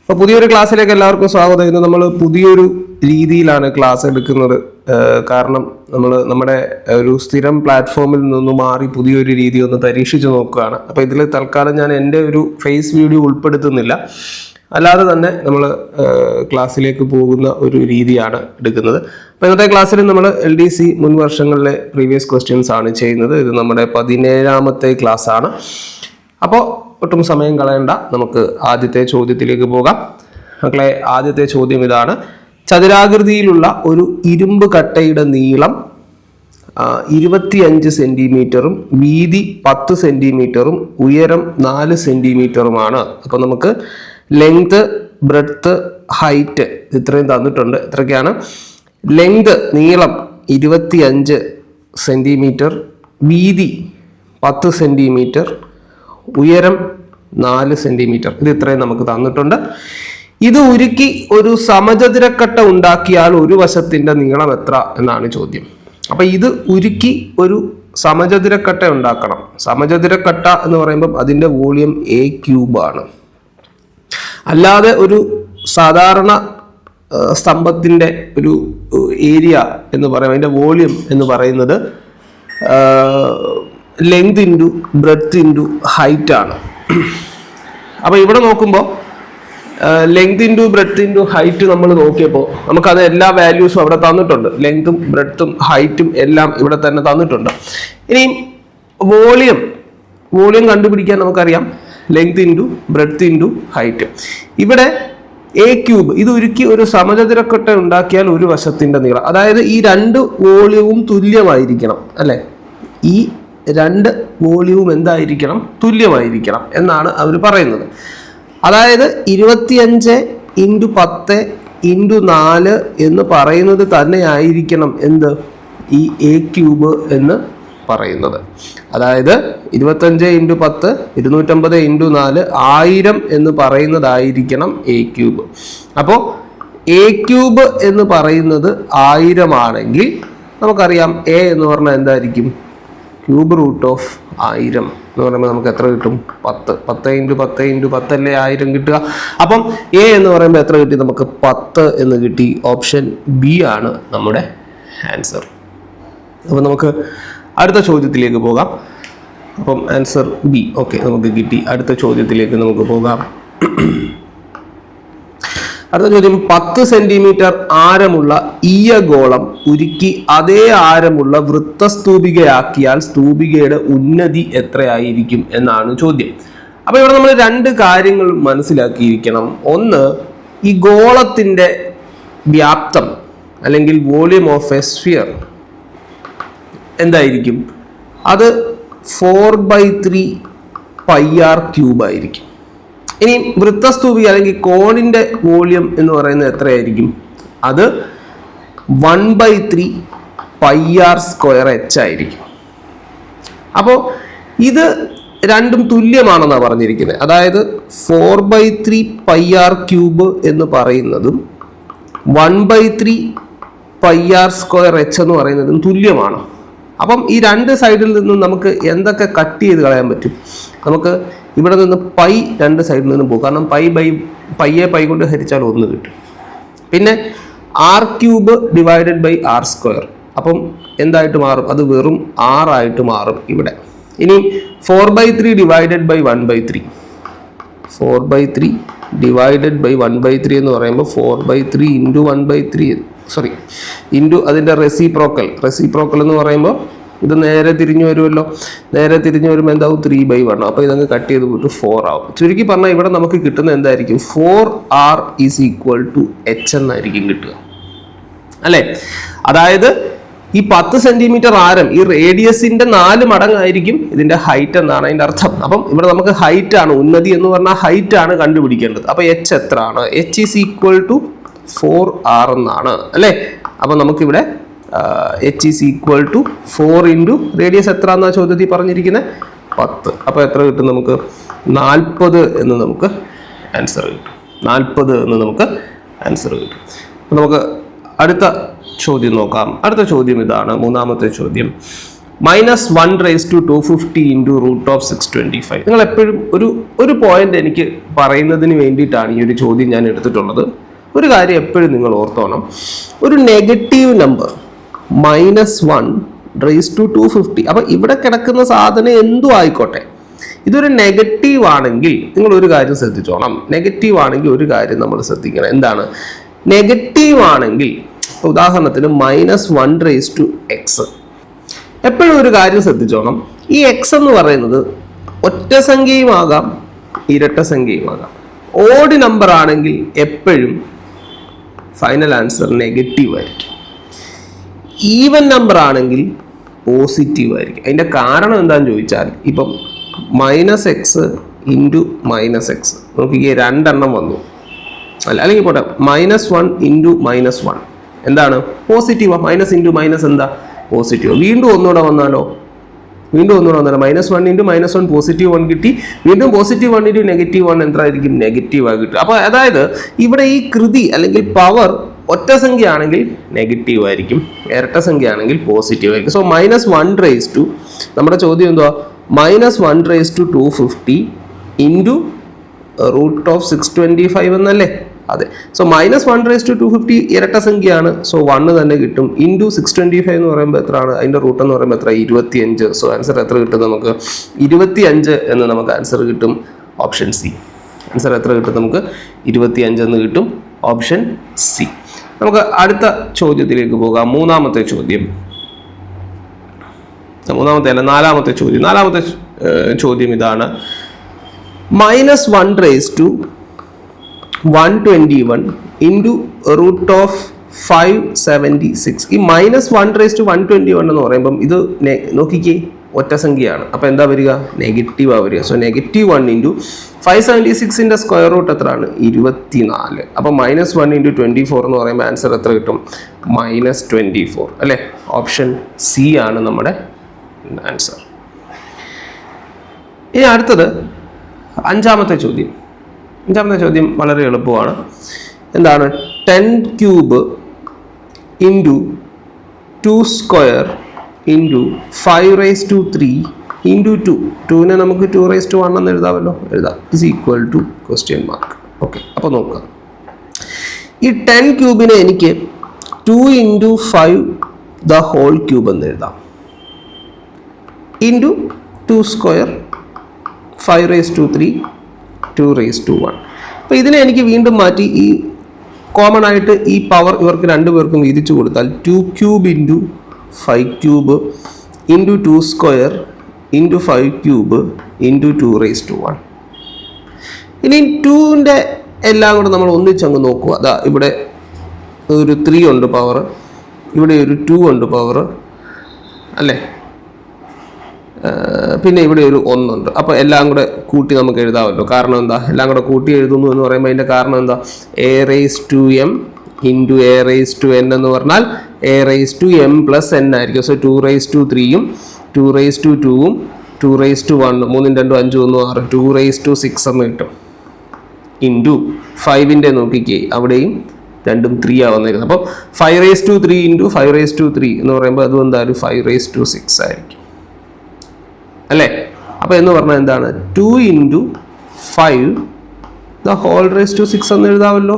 അപ്പോൾ പുതിയൊരു ക്ലാസ്സിലേക്ക് എല്ലാവർക്കും സ്വാഗതം. ഇന്ന് നമ്മൾ പുതിയൊരു രീതിയിലാണ് ക്ലാസ് എടുക്കുന്നത്. കാരണം നമ്മൾ നമ്മുടെ ഒരു സ്ഥിരം പ്ലാറ്റ്ഫോമിൽ നിന്ന് മാറി പുതിയൊരു രീതി ഒന്ന് പരീക്ഷിച്ച് നോക്കുകയാണ്. അപ്പോൾ ഇതിൽ തൽക്കാലം ഞാൻ എൻ്റെ ഒരു ഫേസ് വീഡിയോ ഉൾപ്പെടുത്തുന്നില്ല, അല്ലാതെ തന്നെ നമ്മൾ ക്ലാസ്സിലേക്ക് പോകുന്ന ഒരു രീതിയാണ് എടുക്കുന്നത്. അപ്പോൾ ഇന്നത്തെ ക്ലാസ്സിൽ നമ്മൾ LDC മുൻ വർഷങ്ങളിലെ പ്രീവിയസ് ക്വസ്റ്റ്യൻസ് ആണ് ചെയ്യുന്നത്. ഇത് നമ്മുടെ 17ാമത്തെ ക്ലാസ് ആണ്. അപ്പോൾ ഒട്ടും സമയം കളയണ്ട, നമുക്ക് ആദ്യത്തെ ചോദ്യത്തിലേക്ക് പോകാം. മക്കളെ, ആദ്യത്തെ ചോദ്യം ഇതാണ്. ചതുരാകൃതിയിലുള്ള ഒരു ഇരുമ്പ് കട്ടയുടെ നീളം 25 സെന്റിമീറ്ററും വീതി 10 സെന്റിമീറ്ററും ഉയരം 4 സെന്റിമീറ്ററുമാണ്. അപ്പോൾ നമുക്ക് ലെങ്ത്, ബ്രെഡ്ത്ത്, ഹൈറ്റ് ഇത്രയും തന്നിട്ടുണ്ട്. ഇത്രയൊക്കെയാണ്. ലെങ്ത് നീളം 25 സെന്റിമീറ്റർ, വീതി 10 സെന്റിമീറ്റർ, ഉയരം 4 സെന്റിമീറ്റർ. ഇത് ഇത്രയും നമുക്ക് തന്നിട്ടുണ്ട്. ഇത് ഉരുക്കി ഒരു സമചതുരക്കട്ട ഉണ്ടാക്കിയാൽ ഒരു വശത്തിന്റെ നീളം എത്ര എന്നാണ് ചോദ്യം. അപ്പൊ ഇത് ഉരുക്കി ഒരു സമചതുരക്കട്ട ഉണ്ടാക്കണം. സമചതുരക്കട്ട എന്ന് പറയുമ്പോൾ അതിന്റെ വോളിയം A³ ആണ്. അല്ലാതെ ഒരു സാധാരണ സ്തംഭത്തിന്റെ ഒരു ഏരിയ എന്ന് പറയുന്നത്, അതിന്റെ വോളിയം എന്ന് പറയുന്നത് length into breadth into height ആണ്. അപ്പോൾ ഇവിടെ നോക്കുമ്പോൾ length into breadth into height നമ്മൾ നോക്കിയപ്പോൾ നമുക്കത് എല്ലാ വാല്യൂസും അവിടെ തന്നിട്ടുണ്ട്. ലെങ്തും ബ്രെഡ്ത്തും ഹൈറ്റും എല്ലാം ഇവിടെ തന്നെ തന്നിട്ടുണ്ട്. ഇനിയും വോളിയം കണ്ടുപിടിക്കാൻ നമുക്കറിയാം length into breadth into height. ഇവിടെ A³ ഇത് ഉരുക്കി ഒരു സമചതുരക്കട്ട ഉണ്ടാക്കിയാൽ ഒരു വശത്തിന്റെ നീളം, അതായത് ഈ രണ്ട് വോളിയവും തുല്യമായിരിക്കണം അല്ലെ. ഈ രണ്ട് വോളിയവും എന്തായിരിക്കണം? തുല്യമായിരിക്കണം എന്നാണ് അവർ പറയുന്നത്. അതായത് 25 × 10 × 4 എന്ന് പറയുന്നത് തന്നെ ആയിരിക്കണം എന്ത്? ഈ A³ എന്ന് പറയുന്നത്. അതായത് 25 × 10 250 × 4 1000 എന്ന് പറയുന്നതായിരിക്കണം A³. അപ്പോൾ A³ എന്ന് പറയുന്നത് 1000 ആണെങ്കിൽ നമുക്കറിയാം A എന്ന് പറഞ്ഞാൽ എന്തായിരിക്കും? ക്യൂബ് റൂട്ട് ഓഫ് 1000 എന്ന് പറയുമ്പോൾ നമുക്ക് എത്ര കിട്ടും? 10. 10 × 10 × 10 അല്ലേ 1000 കിട്ടുക. അപ്പം A എന്ന് പറയുമ്പോൾ എത്ര കിട്ടി? നമുക്ക് 10 എന്ന് കിട്ടി. ഓപ്ഷൻ B ആണ് നമ്മുടെ ആൻസർ. അപ്പം നമുക്ക് അടുത്ത ചോദ്യത്തിലേക്ക് പോകാം. അപ്പം ആൻസർ B. ഓക്കെ, നമുക്ക് കിട്ടി. അടുത്ത ചോദ്യത്തിലേക്ക് നമുക്ക് പോകാം. അടുത്ത ചോദ്യം. 10 സെന്റിമീറ്റർ ആരമുള്ള ഈയഗോളം ഉരുക്കി അതേ ആരമുള്ള വൃത്തസ്തൂപികയാക്കിയാൽ സ്തൂപികയുടെ ഉന്നതി എത്രയായിരിക്കും എന്നാണ് ചോദ്യം. അപ്പൊ ഇവിടെ നമ്മൾ രണ്ട് കാര്യങ്ങൾ മനസ്സിലാക്കിയിരിക്കണം. ഒന്ന്, ഈ ഗോളത്തിന്റെ വ്യാപ്തം അല്ലെങ്കിൽ വോളിയം ഓഫ് എ സ്ഫിയർ എന്തായിരിക്കും? അത് 4/3 πr³ ആയിരിക്കും. ഇനി വൃത്തസ്തൂപിക അല്ലെങ്കിൽ കോണിന്റെ വോളിയം എന്ന് പറയുന്നത് എത്രയായിരിക്കും? അത് 1/3 πr² ആയിരിക്കും. അപ്പോൾ ഇത് രണ്ടും തുല്യമാണെന്നാണ് പറഞ്ഞിരിക്കുന്നത്. അതായത് 4/3 πr³ എന്ന് പറയുന്നതും 1/3 πr² എന്ന് പറയുന്നതും തുല്യമാണ്. അപ്പം ഈ രണ്ട് സൈഡിൽ നിന്നും നമുക്ക് എന്തൊക്കെ കട്ട് ചെയ്ത് കളയാൻ പറ്റും? നമുക്ക് ഇവിടെ നിന്ന് പൈ രണ്ട് സൈഡിൽ നിന്നും പോകും. കാരണം പൈയെ കൊണ്ട് ഹരിച്ചാൽ 1 കിട്ടും. പിന്നെ r³ ഡിവൈഡഡ് ബൈ r². അപ്പം എന്തായിട്ട് മാറും? അത് വെറും r ആയിട്ട് മാറും ഇവിടെ. ഇനി 4/3 ഡിവൈഡഡ് ബൈ 1/3. 4/3 ഡിവൈഡഡ് ബൈ 1/3 എന്ന് പറയുമ്പോൾ 4/3 × 1/3 ഇൻറ്റു അതിൻ്റെ റെസിപ്രോക്കൽ എന്ന് പറയുമ്പോൾ ഇത് നേരെ തിരിഞ്ഞു വരുമല്ലോ. നേരെ തിരിഞ്ഞു വരുമ്പോൾ എന്താവും? 3/1. അപ്പോൾ ഇതങ്ങ് കട്ട് ചെയ്ത് പോയിട്ട് 4 ആവും. ചുരുക്കി പറഞ്ഞാൽ ഇവിടെ നമുക്ക് കിട്ടുന്നത് എന്തായിരിക്കും? 4r = h എന്നായിരിക്കും കിട്ടുക അല്ലേ. അതായത് ഈ 10 സെന്റിമീറ്റർ ആരം, ഈ റേഡിയസിന്റെ 4 മടങ്ങായിരിക്കും ഇതിന്റെ ഹൈറ്റ് എന്നാണ് അതിന്റെ അർത്ഥം. അപ്പം ഇവിടെ നമുക്ക് ഹൈറ്റ് ആണ്, ഉന്നതി എന്ന് പറഞ്ഞാൽ ഹൈറ്റ് ആണ് കണ്ടുപിടിക്കേണ്ടത്. അപ്പൊ h എത്ര ആണ്? h = 4r എന്നാണ് അല്ലേ. അപ്പൊ നമുക്കിവിടെ h = 4 × റേഡിയസ് എത്ര എന്നാ ചോദ്യത്തിൽ പറഞ്ഞിരിക്കുന്നത്? 10. അപ്പൊ എത്ര കിട്ടും നമുക്ക്? 40 എന്ന് നമുക്ക് ആൻസർ കിട്ടും. 40 എന്ന് നമുക്ക് ആൻസർ കിട്ടും. നമുക്ക് അടുത്ത ചോദ്യം നോക്കാം. അടുത്ത ചോദ്യം ഇതാണ്, മൂന്നാമത്തെ ചോദ്യം. -1/250 ഇൻറ്റു √625. നിങ്ങൾ എപ്പോഴും ഒരു പോയിന്റ് എനിക്ക് പറയുന്നതിന് വേണ്ടിയിട്ടാണ് ഈ ഒരു ചോദ്യം ഞാൻ എടുത്തിട്ടുള്ളത്. ഒരു കാര്യം എപ്പോഴും നിങ്ങൾ ഓർത്തോണം, ഒരു നെഗറ്റീവ് നമ്പർ -1/250. അപ്പൊ ഇവിടെ കിടക്കുന്ന സാധനം എന്തും ആയിക്കോട്ടെ, ഇതൊരു നെഗറ്റീവ് ആണെങ്കിൽ നിങ്ങൾ ഒരു കാര്യം ശ്രദ്ധിച്ചോണം. നെഗറ്റീവ് ആണെങ്കിൽ ഒരു കാര്യം നമ്മൾ ശ്രദ്ധിക്കണം. എന്താണ് നെഗറ്റീവ് ആണെങ്കിൽ? ഉദാഹരണത്തിന് -1/x. എപ്പോഴും ഒരു കാര്യം ശ്രദ്ധിച്ചോണം, ഈ എക്സ് എന്ന് പറയുന്നത് ഒറ്റ സംഖ്യയുമാകാം ഇരട്ട സംഖ്യയുമാകാം. ഓഡ് നമ്പർ ആണെങ്കിൽ എപ്പോഴും ഫൈനൽ ആൻസർ നെഗറ്റീവ് ആയിരിക്കും. ഈവൻ നമ്പർ ആണെങ്കിൽ പോസിറ്റീവ് ആയിരിക്കും. അതിൻ്റെ കാരണം എന്താണെന്ന് ചോദിച്ചാൽ, ഇപ്പം -x ഇൻറ്റു -x നോക്കിക്കേ, രണ്ടെണ്ണം വന്നു. അല്ലെങ്കിൽ പോട്ടെ, -1 ഇൻറ്റു -1 എന്താണ് പോസിറ്റീവാ. മൈനസ് ഇൻറ്റു മൈനസ് എന്താ പോസിറ്റീവ്. വീണ്ടും ഒന്നുകൂടെ വന്നാലോ, -1 ഇൻറ്റു -1 പോസിറ്റീവ് 1 കിട്ടി. വീണ്ടും +1 ഇൻറ്റു -1 എന്തായിരിക്കും നെഗറ്റീവ് ആയി കിട്ടും. അപ്പോൾ അതായത് ഇവിടെ ഈ കൃതി അല്ലെങ്കിൽ പവർ ഒറ്റ സംഖ്യ ആണെങ്കിൽ നെഗറ്റീവ് ആയിരിക്കും, ഇരട്ട സംഖ്യ ആണെങ്കിൽ പോസിറ്റീവ് ആയിരിക്കും. സോ -1/2 നമ്മുടെ ചോദ്യം എന്തുവാ, -1/250 ഇൻറ്റു √625 എന്നല്ലേ? അതെ. സോ -1/250 ഇരട്ട സംഖ്യയാണ്, സോ 1 തന്നെ കിട്ടും. ഇൻറ്റു 625 എന്ന് പറയുമ്പോൾ എത്രയാണ്, അതിന്റെ റൂട്ട് എന്ന് പറയുമ്പോൾ എത്ര, 25. സോ ആൻസർ എത്ര കിട്ടും നമുക്ക്, 25 എന്ന് നമുക്ക് ആൻസർ കിട്ടും. Option C. ആൻസർ എത്ര കിട്ടും നമുക്ക്, 25 എന്ന് കിട്ടും. Option C. നമുക്ക് അടുത്ത ചോദ്യത്തിലേക്ക് പോകാം. നാലാമത്തെ ചോദ്യം ഇതാണ്. -1/121 ഇൻറ്റു √576. ഈ -1/121 എന്ന് പറയുമ്പം ഇത് നോക്കിക്കേ, ഒറ്റ സംഖ്യയാണ്. അപ്പം എന്താ വരിക, നെഗറ്റീവാണ് വരിക. സോ -1 ഇൻറ്റു 576ന്റെ സ്ക്വയർ റൂട്ട് എത്രയാണ്, 24. അപ്പം -1 ഇൻറ്റു 24 എന്ന് പറയുമ്പോൾ ആൻസർ എത്ര കിട്ടും, -24 അല്ലേ? ഓപ്ഷൻ സി ആണ് നമ്മുടെ ആൻസർ. ഇനി അടുത്തത് അഞ്ചാമത്തെ ചോദ്യം വളരെ എളുപ്പമാണ്. എന്താണ്, 10³ ഇൻറ്റു 2² ഇൻറ്റു 5³ ഇൻറ്റു 2. 2നെ നമുക്ക് 2⁻1 എന്ന് എഴുതാമല്ലോ, എഴുതാം. Is equal to question mark. Okay, അപ്പോൾ നോക്കുക, ഈ 10³ എനിക്ക് 2 ഇൻറ്റു 5³ എന്ന് എഴുതാം, ഇൻറ്റു 2² 5³ 2⁻1. അപ്പോൾ ഇതിനെ എനിക്ക് വീണ്ടും മാറ്റി ഈ കോമൺ ആയിട്ട് ഈ പവർ ഇവർക്ക് രണ്ടുപേർക്കും വീതിച്ചു കൊടുത്താൽ 2³ ഇൻറ്റു 5³ ഇൻറ്റു 2² ഇൻറ്റു 5³ ഇൻറ്റു 2⁻1. ഇനി 2ൻ്റെ എല്ലാം കൂടെ നമ്മൾ ഒന്നിച്ചങ്ങ് നോക്കുക. അതാ ഇവിടെ ഒരു 3 ഉണ്ട് പവർ, ഇവിടെ ഒരു 2 ഉണ്ട് പവർ അല്ലേ, പിന്നെ ഇവിടെ ഒരു 1 ഉണ്ട്. അപ്പോൾ എല്ലാം കൂടെ കൂട്ടി നമുക്ക് എഴുതാമല്ലോ. കാരണം എന്താ, എല്ലാം കൂടെ കൂട്ടി എഴുതുന്നു എന്ന് പറയുമ്പോൾ അതിൻ്റെ കാരണം എന്താ, a⁻m ഇൻറ്റു a⁻n എന്ന് പറഞ്ഞാൽ a⁻m + n ആയിരിക്കും. സോ 2⁻3ഉം 2⁻2ഉം 2⁻1 3 2 5 1 6 2⁻6 എന്ന് കിട്ടും. ഇൻറ്റു 5ൻ്റെ നോക്കിക്കേ, അവിടെയും രണ്ടും 3 ആ വന്നിരുന്നത്. അപ്പോൾ 5⁻3 ഇൻറ്റു 5⁻3 എന്ന് പറയുമ്പോൾ അതും എന്തായാലും 5⁻6 ആയിരിക്കും അല്ലേ? അപ്പോൾ എന്ന് പറഞ്ഞാൽ എന്താണ്, 2 ഇൻറ്റു 5⁻6 എന്ന് എഴുതാമല്ലോ,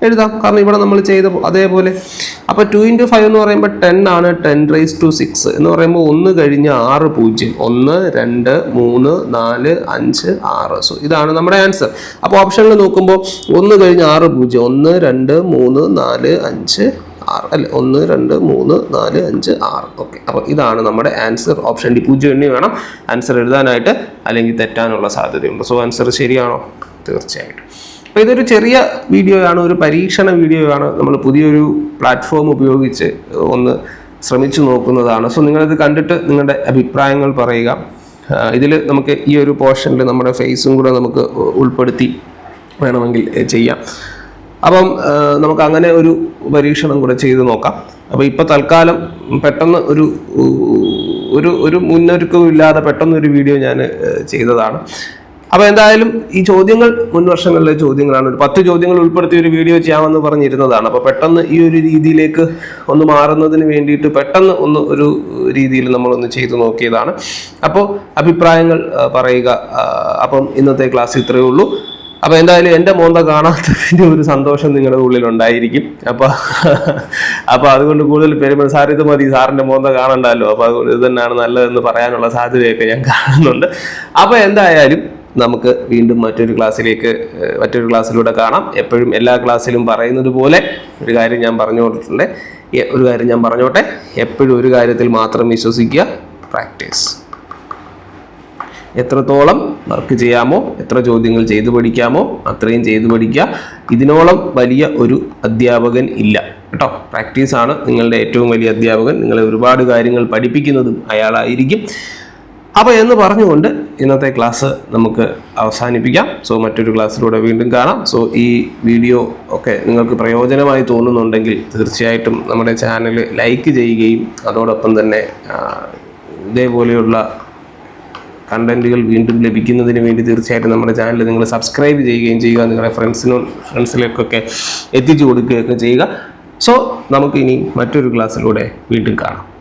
എഴുതാം. കാരണം ഇവിടെ നമ്മൾ ചെയ്ത അതേപോലെ. അപ്പോൾ 2 ഇൻറ്റു 5 എന്ന് പറയുമ്പോൾ 10 ആണ്. 10⁻6 എന്ന് പറയുമ്പോൾ 1 കഴിഞ്ഞ് 6 0, 1 2 3 4 5 6. സോ ഇതാണ് നമ്മുടെ ആൻസർ. അപ്പോൾ ഓപ്ഷനിൽ നോക്കുമ്പോൾ 1 കഴിഞ്ഞ് 6 0, 1 2 3 4 5 6 അല്ലെ, 1 2 3 4 5 6. ഓക്കെ, അപ്പോൾ ഇതാണ് നമ്മുടെ ആൻസർ. ഓപ്ഷൻ ഡി 0 എണ്ണി വേണം ആൻസർ എഴുതാനായിട്ട്, അല്ലെങ്കിൽ തെറ്റാനുള്ള സാധ്യതയുണ്ട്. സോ ആൻസർ ശരിയാണോ? തീർച്ചയായിട്ടും. അപ്പോൾ ഇതൊരു ചെറിയ വീഡിയോ ആണ്, ഒരു പരീക്ഷണ വീഡിയോ ആണ്. നമ്മൾ പുതിയൊരു പ്ലാറ്റ്ഫോം ഉപയോഗിച്ച് ഒന്ന് ശ്രമിച്ചു നോക്കുന്നതാണ്. സോ നിങ്ങളിത് കണ്ടിട്ട് നിങ്ങളുടെ അഭിപ്രായങ്ങൾ പറയുക. ഇതിൽ നമുക്ക് ഈ ഒരു പോർഷനിൽ നമ്മുടെ ഫേസും കൂടെ നമുക്ക് ഉൾപ്പെടുത്തി വേണമെങ്കിൽ ചെയ്യാം. അപ്പം നമുക്ക് അങ്ങനെ ഒരു പരീക്ഷണം കൂടെ ചെയ്ത് നോക്കാം. അപ്പോൾ ഇപ്പോൾ തൽക്കാലം പെട്ടെന്ന് ഒരു മുന്നൊരുക്കവും ഇല്ലാതെ പെട്ടെന്നൊരു വീഡിയോ ഞാൻ ചെയ്തതാണ്. അപ്പോൾ എന്തായാലും ഈ ചോദ്യങ്ങൾ മുൻ വർഷങ്ങളിലെ ചോദ്യങ്ങളാണ്. ഒരു 10 ചോദ്യങ്ങൾ ഉൾപ്പെടുത്തി ഒരു വീഡിയോ ചെയ്യാമെന്ന് പറഞ്ഞിരുന്നതാണ്. അപ്പോൾ പെട്ടെന്ന് ഈ ഒരു രീതിയിലേക്ക് ഒന്ന് മാറുന്നതിന് വേണ്ടിയിട്ട് പെട്ടെന്ന് ഒരു രീതിയിൽ നമ്മളൊന്ന് ചെയ്തു നോക്കിയതാണ്. അപ്പോൾ അഭിപ്രായങ്ങൾ പറയുക. അപ്പം ഇന്നത്തെ ക്ലാസ് ഇത്രയേ ഉള്ളൂ. അപ്പോൾ എന്തായാലും എൻ്റെ മോന്ത കാണാത്തതിൻ്റെ ഒരു സന്തോഷം നിങ്ങളുടെ ഉള്ളിൽ ഉണ്ടായിരിക്കും. അപ്പോൾ അതുകൊണ്ട് കൂടുതൽ പെരുമാൾ സാർ ഇത് മതി, സാറിൻ്റെ മോന്ത കാണണ്ടല്ലോ, അപ്പോൾ അതുകൊണ്ട് ഇത് തന്നെയാണ് നല്ലതെന്ന് പറയാനുള്ള സാധ്യതയൊക്കെ ഞാൻ കാണുന്നുണ്ട്. അപ്പോൾ എന്തായാലും നമുക്ക് വീണ്ടും മറ്റൊരു ക്ലാസ്സിലൂടെ കാണാം. എപ്പോഴും എല്ലാ ക്ലാസ്സിലും പറയുന്നത് പോലെ ഒരു കാര്യം ഞാൻ പറഞ്ഞോട്ടെ, എപ്പോഴും ഒരു കാര്യത്തിൽ മാത്രം വിശ്വസിക്കുക, പ്രാക്ടീസ്. എത്രത്തോളം വർക്ക് ചെയ്യാമോ, എത്ര ചോദ്യങ്ങൾ ചെയ്തു പഠിക്കാമോ അത്രയും ചെയ്തു പഠിക്കുക. ഇതിനോളം വലിയ ഒരു അധ്യാപകൻ ഇല്ല കേട്ടോ. പ്രാക്ടീസാണ് നിങ്ങളുടെ ഏറ്റവും വലിയ അധ്യാപകൻ. നിങ്ങളെ ഒരുപാട് കാര്യങ്ങൾ പഠിപ്പിക്കുന്നതും അയാളായിരിക്കും. അപ്പോൾ എന്ന് പറഞ്ഞുകൊണ്ട് ഇന്നത്തെ ക്ലാസ് നമുക്ക് അവസാനിപ്പിക്കാം. സോ മറ്റൊരു ക്ലാസ്സിലൂടെ വീണ്ടും കാണാം. സോ ഈ വീഡിയോ ഒക്കെ നിങ്ങൾക്ക് പ്രയോജനമായി തോന്നുന്നുണ്ടെങ്കിൽ തീർച്ചയായിട്ടും നമ്മുടെ ചാനൽ ലൈക്ക് ചെയ്യുകയും അതോടൊപ്പം തന്നെ ഇതേപോലെയുള്ള കണ്ടന്റുകൾ വീണ്ടും ലഭിക്കുന്നതിന് വേണ്ടി തീർച്ചയായിട്ടും നമ്മുടെ ചാനൽ നിങ്ങൾ സബ്സ്ക്രൈബ് ചെയ്യുകയും ചെയ്യുക. നിങ്ങളുടെ ഫ്രണ്ട്സിലേക്കൊക്കെ എത്തിച്ചു കൊടുക്കുകയൊക്കെ ചെയ്യുക. സോ നമുക്കിനി മറ്റൊരു ക്ലാസ്സിലൂടെ വീണ്ടും കാണാം.